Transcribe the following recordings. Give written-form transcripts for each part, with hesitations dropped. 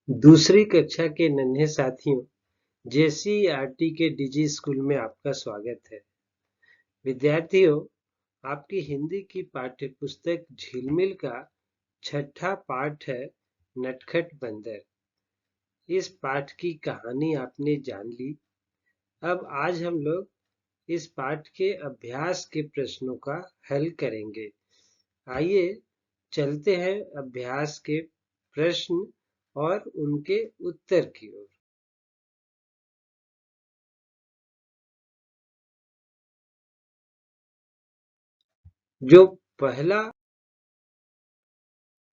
दूसरी कक्षा के नन्हे साथियों, जेसीईआरटी के डिजी स्कूल में आपका स्वागत है। विद्यार्थियों, आपकी हिंदी की पाठ्य पुस्तक झिलमिल का छठा पाठ है नटखट बंदर। इस पाठ की कहानी आपने जान ली। अब आज हम लोग इस पाठ के अभ्यास के प्रश्नों का हल करेंगे। आइए चलते हैं अभ्यास के प्रश्न और उनके उत्तर की ओर। जो पहला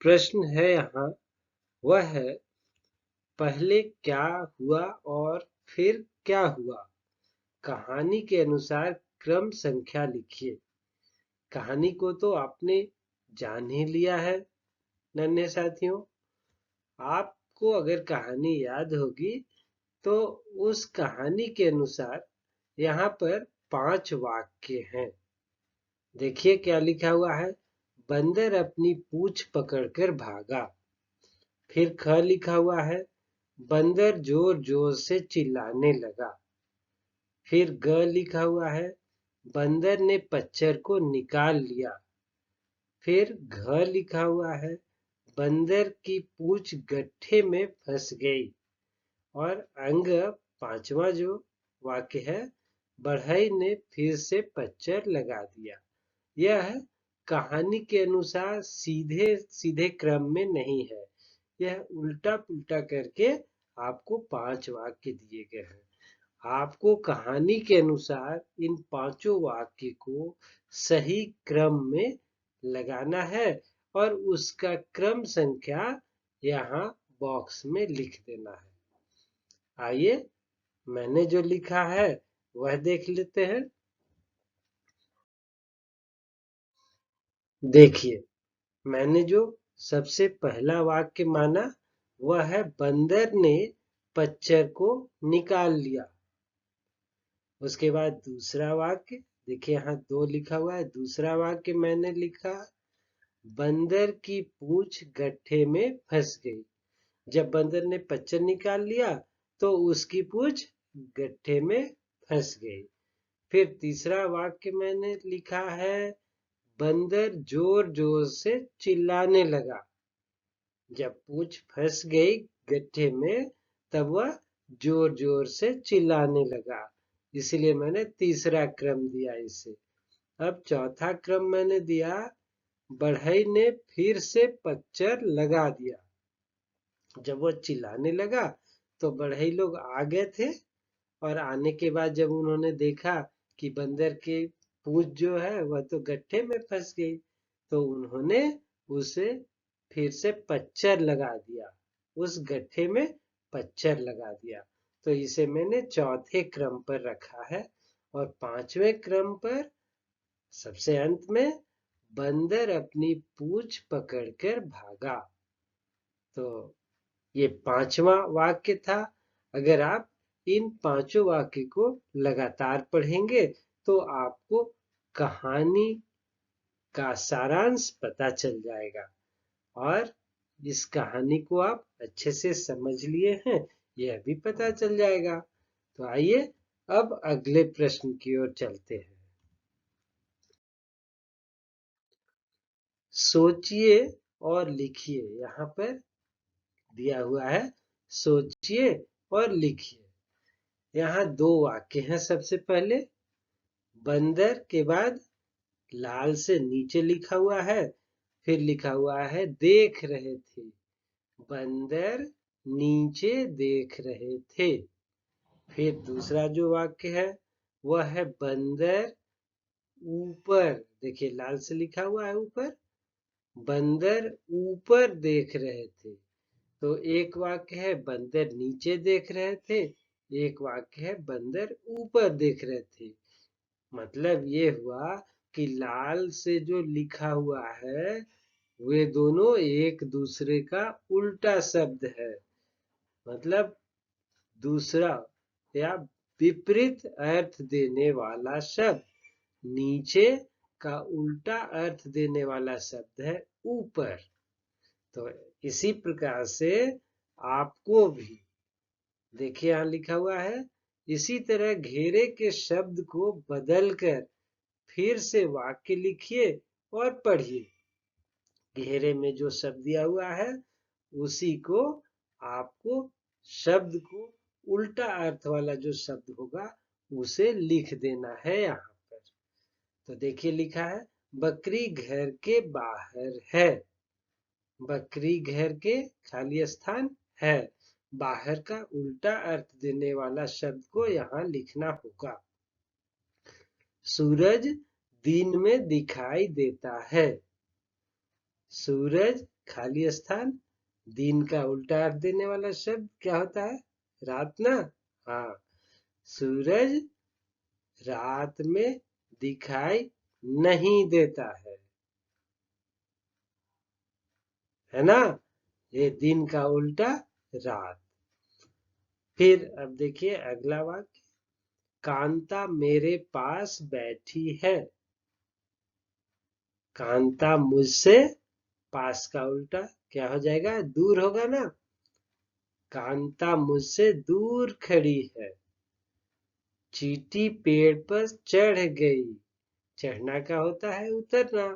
प्रश्न है यहाँ वह है, पहले क्या हुआ और फिर क्या हुआ? कहानी के अनुसार क्रम संख्या लिखिए। कहानी को तो आपने जान ही लिया है नन्हे साथियों। आपको अगर कहानी याद होगी तो उस कहानी के अनुसार यहाँ पर 5 वाक्य हैं। देखिए क्या लिखा हुआ है। बंदर अपनी पूंछ पकड़कर भागा। फिर ख लिखा हुआ है, बंदर जोर जोर से चिल्लाने लगा। फिर ग लिखा हुआ है, बंदर ने पच्चर को निकाल लिया। फिर घ लिखा हुआ है, बंदर की पूंछ गड्ढे में फंस गई। और अंग पांचवा जो वाक्य है, बढ़ई ने फिर से पच्चर लगा दिया। यह कहानी के अनुसार सीधे सीधे क्रम में नहीं है। यह उल्टा पुल्टा करके आपको 5 वाक्य दिए गए हैं। आपको कहानी के अनुसार इन 5 वाक्य को सही क्रम में लगाना है और उसका क्रम संख्या यहाँ बॉक्स में लिख देना है। आइए मैंने जो लिखा है वह देख लेते हैं। देखिए, मैंने जो सबसे पहला वाक्य माना वह है, बंदर ने पच्चर को निकाल लिया। उसके बाद दूसरा वाक्य देखिए, यहाँ 2 लिखा हुआ है। दूसरा वाक्य मैंने लिखा, बंदर की पूंछ गड्ढे में फंस गई। जब बंदर ने पच्चर निकाल लिया तो उसकी पूंछ गड्ढे में फंस गई। फिर तीसरा वाक्य मैंने लिखा है, बंदर जोर जोर से चिल्लाने लगा। जब पूंछ फंस गई गड्ढे में तब वह जोर जोर से चिल्लाने लगा, इसलिए मैंने तीसरा क्रम दिया इसे। अब चौथा क्रम मैंने दिया, बढ़ई ने फिर से पच्चर लगा दिया। जब वह चिल्लाने लगा तो बढ़ई लोग आ गए थे और आने के बाद जब उन्होंने देखा कि बंदर की पूंछ जो है वह तो गड्ढे में फंस गई, तो उन्होंने उसे फिर से पच्चर लगा दिया। उस गड्ढे में पच्चर लगा दिया। तो इसे मैंने चौथे क्रम पर रखा है। और 5वें क्रम पर सबसे अंत में, बंदर अपनी पूंछ पकड़कर भागा। तो ये 5वां वाक्य था। अगर आप इन 5 वाक्य को लगातार पढ़ेंगे तो आपको कहानी का सारांश पता चल जाएगा और इस कहानी को आप अच्छे से समझ लिए हैं यह भी पता चल जाएगा। तो आइए अब अगले प्रश्न की ओर चलते हैं। सोचिए और लिखिए। यहाँ पर दिया हुआ है, सोचिए और लिखिए। यहाँ 2 वाक्य हैं। सबसे पहले बंदर के बाद लाल से नीचे लिखा हुआ है, फिर लिखा हुआ है देख रहे थे। बंदर नीचे देख रहे थे। फिर दूसरा जो वाक्य है वह है, बंदर ऊपर, देखिए लाल से लिखा हुआ है ऊपर, बंदर ऊपर देख रहे थे। तो एक वाक्य है बंदर नीचे देख रहे थे, एक वाक्य है बंदर ऊपर देख रहे थे। मतलब ये हुआ कि लाल से जो लिखा हुआ है वे दोनों एक दूसरे का उल्टा शब्द है। मतलब दूसरा या विपरीत अर्थ देने वाला शब्द। नीचे का उल्टा अर्थ देने वाला शब्द है ऊपर। तो इसी प्रकार से आपको भी। देखिए यहाँ लिखा हुआ है, इसी तरह घेरे के शब्द को बदलकर फिर से वाक्य लिखिए और पढ़िए। घेरे में जो शब्द दिया हुआ है उसी को आपको शब्द को उल्टा अर्थ वाला जो शब्द होगा उसे लिख देना है यहाँ पर। तो देखिए लिखा है, बकरी घर के बाहर है। बकरी घर के खाली स्थान है, बाहर का उल्टा अर्थ देने वाला शब्द को यहाँ लिखना होगा। सूरज दिन में दिखाई देता है। सूरज खाली स्थान, दिन का उल्टा अर्थ देने वाला शब्द क्या होता है? रात ना। हाँ, सूरज रात में दिखाई नहीं देता है ना? ये दिन का उल्टा रात। फिर अब देखिए अगला वाक्य, कांता मेरे पास बैठी है। कांता मुझसे, पास का उल्टा क्या हो जाएगा? दूर होगा ना। कांता मुझसे दूर खड़ी है। चींटी पेड़ पर चढ़ गई। चढ़ना का होता है उतरना,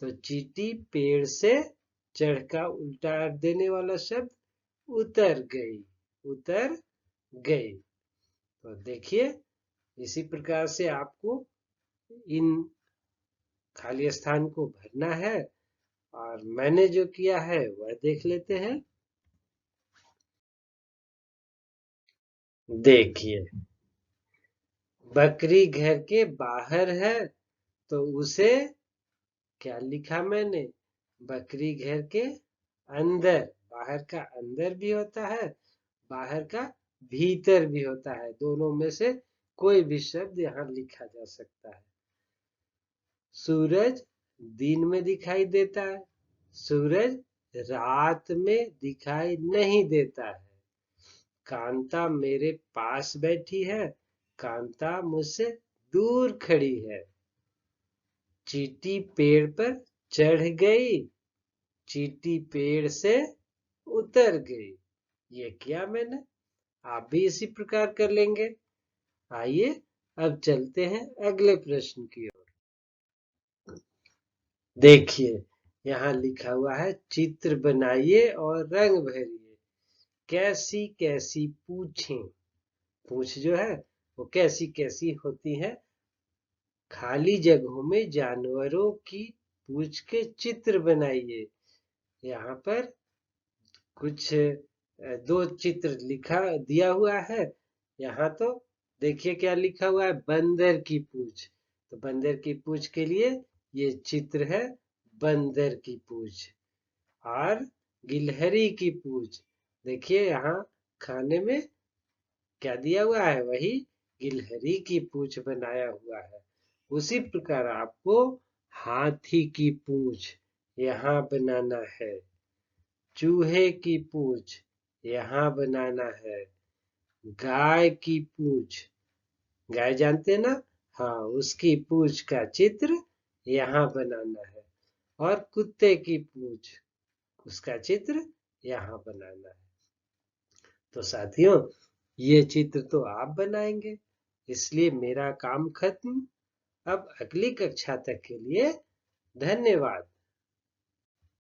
तो चींटी पेड़ से चढ़ का उल्टा अर्थ देने वाला शब्द उतर गई। उतर गई। तो देखिए इसी प्रकार से आपको इन खाली स्थान को भरना है, और मैंने जो किया है वह देख लेते हैं। देखिए, बकरी घर के बाहर है तो उसे क्या लिखा मैंने? बकरी घर के अंदर। बाहर का अंदर भी होता है, बाहर का भीतर भी होता है, दोनों में से कोई भी शब्द यहाँ लिखा जा सकता है। सूरज दिन में दिखाई देता है, सूरज रात में दिखाई नहीं देता है। कांता मेरे पास बैठी है, कांता मुझसे दूर खड़ी है। चींटी पेड़ पर चढ़ गई, चींटी पेड़ से उतर गई। ये किया मैंने, आप भी इसी प्रकार कर लेंगे। आइए अब चलते हैं अगले प्रश्न की ओर। देखिए यहाँ लिखा हुआ है, चित्र बनाइए और रंग भरिए। कैसी कैसी पूछें। पूछ जो है वो कैसी कैसी होती है? खाली जगहों में जानवरों की पूछ के चित्र बनाइए। यहाँ पर कुछ दो चित्र लिखा दिया हुआ है। यहाँ तो देखिए क्या लिखा हुआ है, बंदर की पूछ। तो बंदर की पूछ के लिए ये चित्र है, बंदर की पूछ। और गिलहरी की पूछ, देखिए यहाँ खाने में क्या दिया हुआ है, वही गिलहरी की पूछ बनाया हुआ है। उसी प्रकार आपको हाथी की पूछ यहाँ बनाना है, चूहे की पूछ यहाँ बनाना है, गाय की पूछ, गाय जानते हैं ना? हाँ, उसकी पूछ का चित्र यहाँ बनाना है, और कुत्ते की पूछ, उसका चित्र यहाँ बनाना है। तो साथियों, ये चित्र तो आप बनाएंगे, इसलिए मेरा काम खत्म। अब अगली कक्षा तक के लिए धन्यवाद।